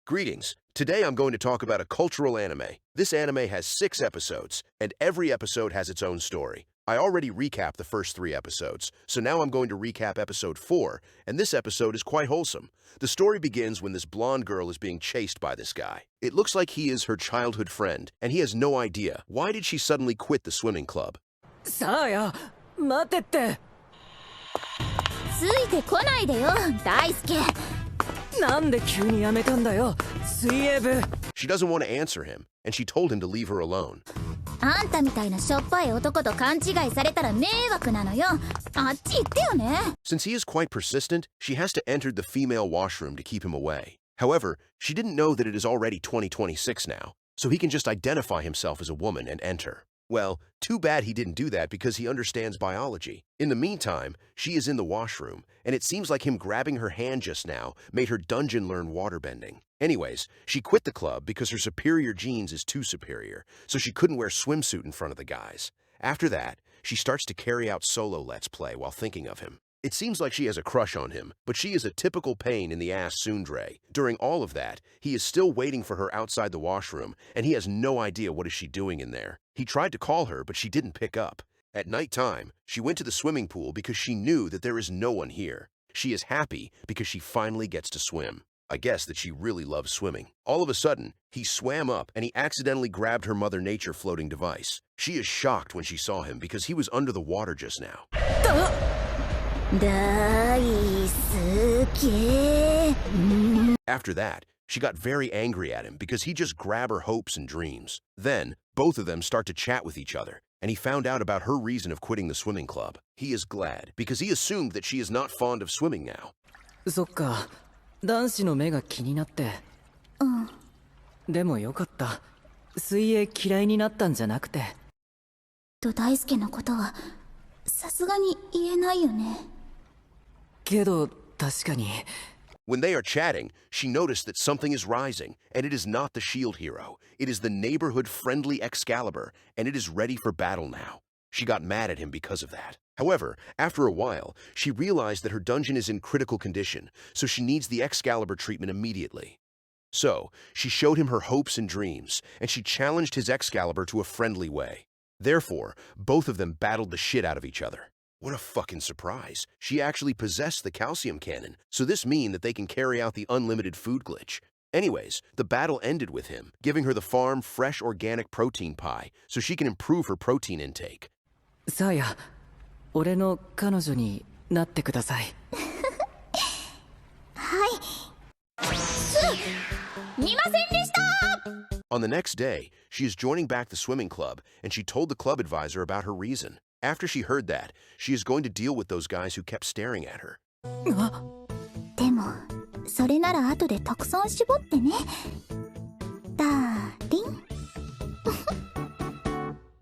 Greetings. Today I'm going to talk about a cultural anime. This anime has 6 episodes, and every episode has its own story. I already recapped the first 3 episodes, so now I'm going to recap episode 4, and this episode is quite wholesome. The story begins when this blonde girl is being chased by this guy. It looks like he is her childhood friend, and he has no idea. Why did she suddenly quit the swimming club? Saya, 待てって。ついてこないでよ、大輔。なんで急にやめたんだよ、水泳部。She doesn't want to answer him, and she told him to leave her alone. あんたみたいなしょっぱい男と勘違いされたら迷惑なのよ。あっち行ってよね。Since he is quite persistent, she has to enter the female washroom to keep him away. However, she didn't know that it is already 2026 now, so he can just identify himself as a woman and enter. Well, too bad he didn't do that because he understands biology. In the meantime, she is in the washroom, and it seems like him grabbing her hand just now made her dungeon learn waterbending. Anyways, she quit the club because her superior genes is too superior, so she couldn't wear swimsuit in front of the guys. After that, she starts to carry out solo Let's Play while thinking of him. It seems like she has a crush on him, but she is a typical pain in the ass tsundere. During all of that, he is still waiting for her outside the washroom, and he has no idea what is she doing in there. He tried to call her, but she didn't pick up. At night time, she went to the swimming pool because she knew that there is no one here. She is happy because she finally gets to swim. I guess that she really loves swimming. All of a sudden, he swam up and he accidentally grabbed her Mother Nature floating device. She is shocked when she saw him because he was under the water just now. After that, she got very angry at him because he just grabbed her hopes and dreams. Then, both of them start to chat with each other, and he found out about her reason of quitting the swimming club. He is glad because he assumed that she is not fond of swimming now. そっか、男子の目が気になって。うん。でもよかった。水泳嫌いになったんじゃなくて。大輔のことはさすがに言えないよね。けど確かに。When they are chatting, she noticed that something is rising, and it is not the shield hero. It is the neighborhood-friendly Excalibur, and it is ready for battle now. She got mad at him because of that. However, after a while, she realized that her dungeon is in critical condition, so she needs the Excalibur treatment immediately. So, she showed him her hopes and dreams, and she challenged his Excalibur to a friendly way. Therefore, both of them battled the shit out of each other. What a fucking surprise. She actually possessed the calcium cannon, so this means that they can carry out the unlimited food glitch. Anyways, the battle ended with him, giving her the farm fresh organic protein pie, so she can improve her protein intake. サーヤ、俺の彼女になってください。はい。見ませんでした。 On the next day, she is joining back the swimming club, and she told the club advisor about her reason. After she heard that, she is going to deal with those guys who kept staring at her. でも、それなら後でたくさん絞ってね。ダーリン。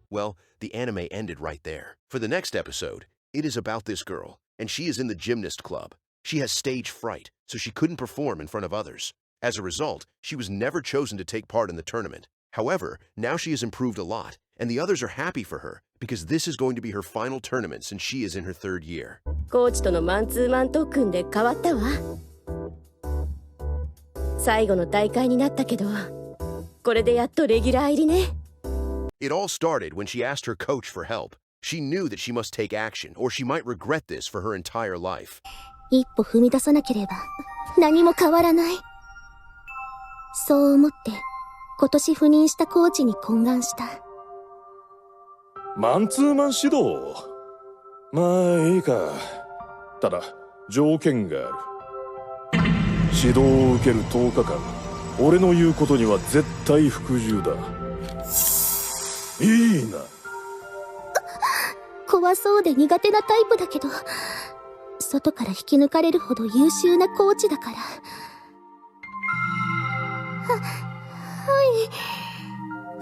Well, the anime ended right there. For the next episode, it is about this girl, and she is in the gymnast club. She has stage fright, so she couldn't perform in front of others. As a result, she was never chosen to take part in the tournament. However, now she has improved a lot, and the others are happy for her because this is going to be her final tournament since she is in her 3rd year. コーチとのマンツーマン特訓で変わったわ。最後の大会になったけど、これでやっとレギュラー入りね。It all started when she asked her coach for help. She knew that she must take action or she might regret this for her entire life. 一歩踏み出さなければ何も変わらない。そう思って今年赴任したコーチに懇願した。マンツーマン指導。まあいいか。ただ条件がある。指導を受ける10日間、俺の言うことには絶対服従だ。いいな。怖そうで苦手なタイプだけど、外から引き抜かれるほど優秀なコーチだから。は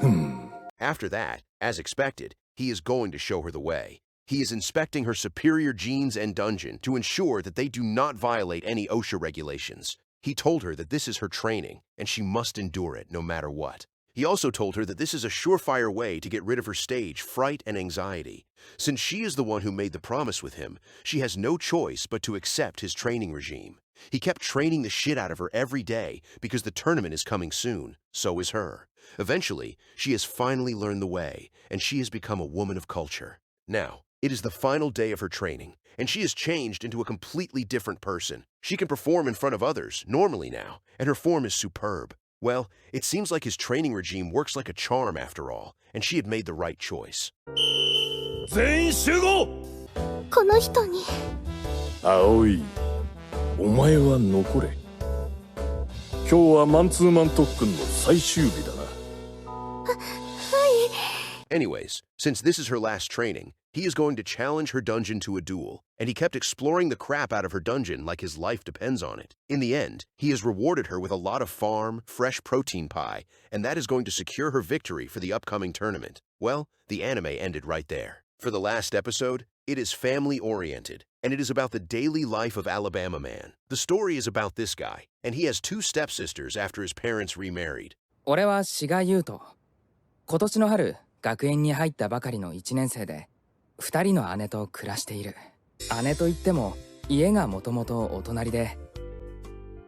い。After that, as expected, he is going to show her the way. He is inspecting her superior genes and dungeon to ensure that they do not violate any OSHA regulations. He told her that this is her training, and she must endure it no matter what. He also told her that this is a surefire way to get rid of her stage fright and anxiety. Since she is the one who made the promise with him, she has no choice but to accept his training regime. He kept training the shit out of her every day because the tournament is coming soon. So is her. Eventually, she has finally learned the way, and she has become a woman of culture. Now, it is the final day of her training, and she has changed into a completely different person. She can perform in front of others normally now, and her form is superb. Well, it seems like his training regime works like a charm after all, and she had made the right choice. 全員集合。この人に。葵、お前は残れ。今日はマンツーマン特訓の最終日だな。Anyways, since this is her last training, he is going to challenge her dungeon to a duel, and he kept exploring the crap out of her dungeon like his life depends on it. In the end, he has rewarded her with a lot of farm, fresh protein pie, and that is going to secure her victory for the upcoming tournament. Well, the anime ended right there. For the last episode, it is family-oriented, and it is about the daily life of Alabama Man. The story is about this guy, and he has two stepsisters after his parents remarried. 俺は志賀優斗。今年の春、学園に入ったばかりの1年生で、2人の姉と暮らしている。姉といっても、家がもともとお隣で、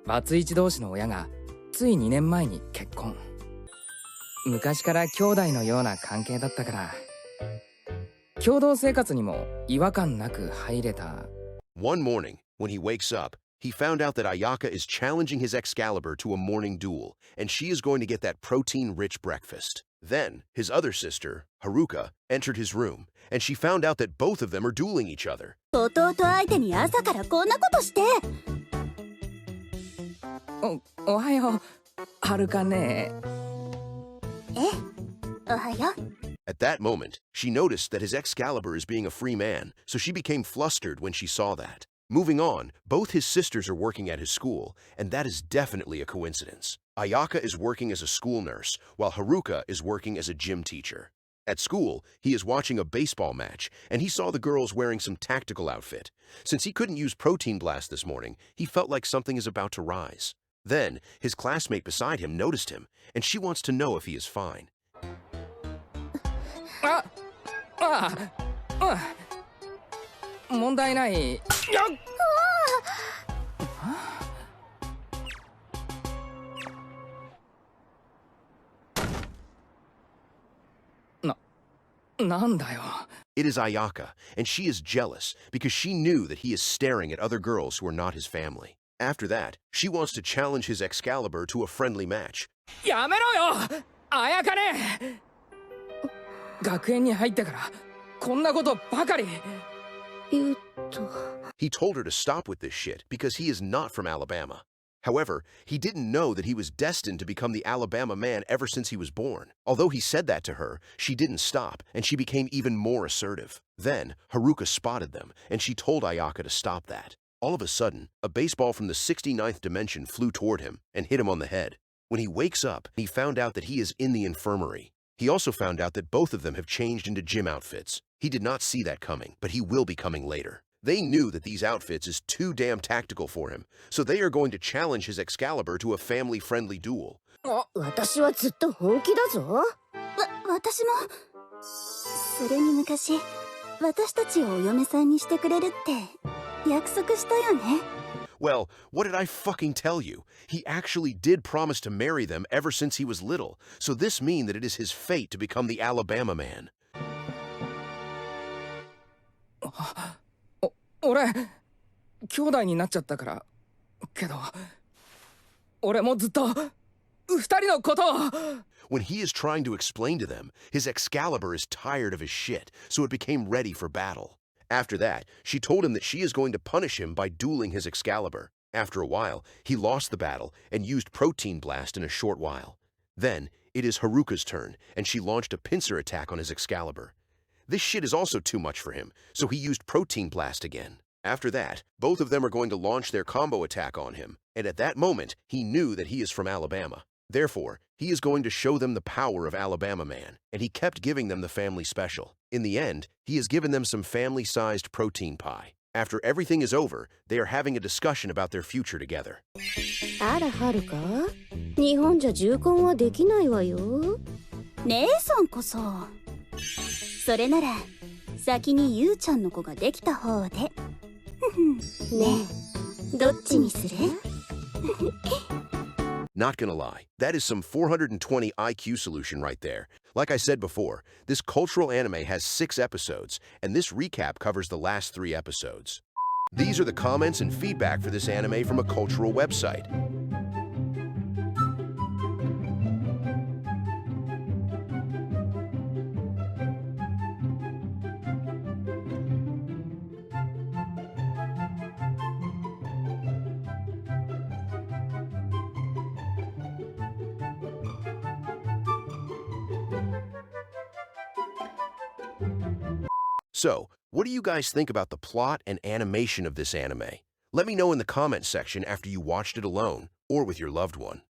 バツイチ同士の親が、つい2年前に結婚。昔から兄弟のような関係だったから、共同生活にも違和感なく入れた。One morning, when he wakes up, he found out that Ayaka is challenging his Excalibur to a morning duel, and she is going to get that protein-rich breakfast. Then, his other sister, Haruka, entered his room, and she found out that both of them are dueling each other. 弟相手に朝からこんなことして。おはよう、はるかね。おはよう。At that moment, she noticed that his Excalibur is being a free man, so she became flustered when she saw that. Moving on, both his sisters are working at his school, and that is definitely a coincidence. Ayaka is working as a school nurse, while Haruka is working as a gym teacher. At school, he is watching a baseball match, and he saw the girls wearing some tactical outfit. Since he couldn't use Protein Blast this morning, he felt like something is about to rise. Then, his classmate beside him noticed him, and she wants to know if he is fine. 問題ない。なんだよ。It is Ayaka, and she is jealous because she knew that he is staring at other girls who are not his family. After that, she wants to challenge his Excalibur to a friendly match. やめろよ、あやかね。学園に入ってからこんなことばかり。He told her to stop with this shit because he is not from Alabama. However, he didn't know that he was destined to become the Alabama Man ever since he was born. Although he said that to her, she didn't stop, and she became even more assertive. Then, Haruka spotted them, and she told Ayaka to stop that. All of a sudden, a baseball from the 69th dimension flew toward him and hit him on the head. When he wakes up, he found out that he is in the infirmary. He also found out that both of them have changed into gym outfits. He did not see that coming, but he will be coming later. They knew that these outfits is too damn tactical for him, so they are going to challenge his Excalibur to a family-friendly duel. 私はずっと本気だぞ。私も。それに昔、私たちをお嫁さんにしてくれるって約束したよね。Well, what did I fucking tell you? He actually did promise to marry them ever since he was little, so this means that it is his fate to become the Alabama Man. 俺、兄弟になっちゃったから。けど、俺もずっと、二人のことを。When he is trying to explain to them, his Excalibur is tired of his shit, so it became ready for battle. After that, she told him that she is going to punish him by dueling his Excalibur. After a while, he lost the battle and used Protein Blast in a short while. Then, it is Haruka's turn, and she launched a pincer attack on his Excalibur. This shit is also too much for him, so he used Protein Blast again. After that, both of them are going to launch their combo attack on him, and at that moment, he knew that he is from Alabama. Therefore, he is going to show them the power of Alabama Man, and he kept giving them the family special. In the end, he has given them some family-sized protein pie. After everything is over, they are having a discussion about their future together. あらはるか、日本じゃ重婚はできないわよ。姉さんこそ。それなら先にゆうちゃんの子ができた方で。ねえ、どっちにする？ Not gonna lie, that is some 420 IQ solution right there. Like I said before, this cultural anime has 6 episodes, and this recap covers the last 3 episodes. These are the comments and feedback for this anime from a cultural website. So, what do you guys think about the plot and animation of this anime? Let me know in the comment section after you watched it alone or with your loved one.